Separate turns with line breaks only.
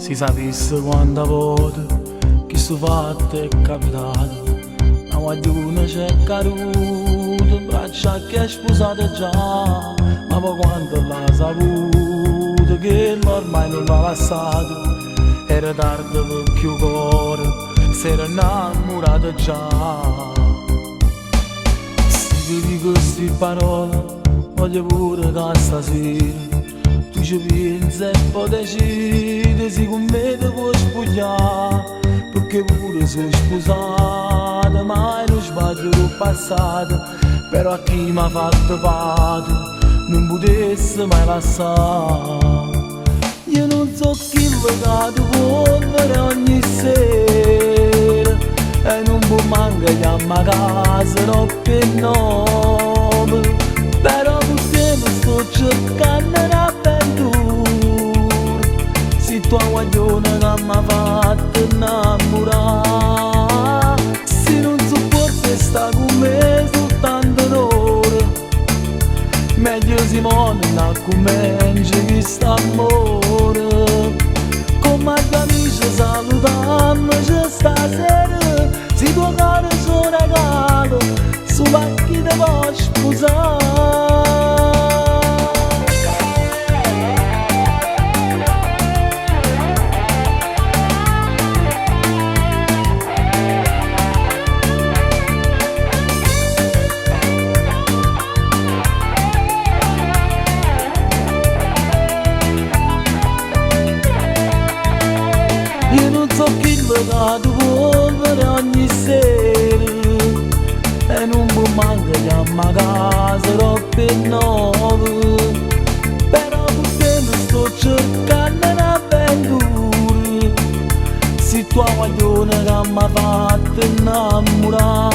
Si sapesse quanta volte che sto fatto è capitato, una guagliona c'è caduta, braccia che è sposata già, ma poi quando l'ha saputo che ormai non l'ha lasciato, era tardi perché il cuore si era innamorato già. Se ti dico queste parole, voglio pure che stasera tu ci pensi e poi decidi se con me ti vuoi spogliare, perché pure sono sposata, mai non sbaglio l'ho passato, però a chi mi ha fatto parte non potesse mai lasciare. Io non so chi legato polvere ogni sera e non può manca chiamare a casa troppo nome, però perché non sto cercando un'avventura, se tua guagliona che mi ha fatto innamorare, se non sopporti sta con me soltanto un'ora, meglio si muore da comincia questo amore. Come gli amici salutandoci stasera, se tuo cuore suo regalo su chi te può sposare. Io non so chi legato polvere ogni sera e non può manca chiamare a casa troppo nove, però perché non sto cercando un'avventura, se tua guagliona che mi ha fatto innamorare,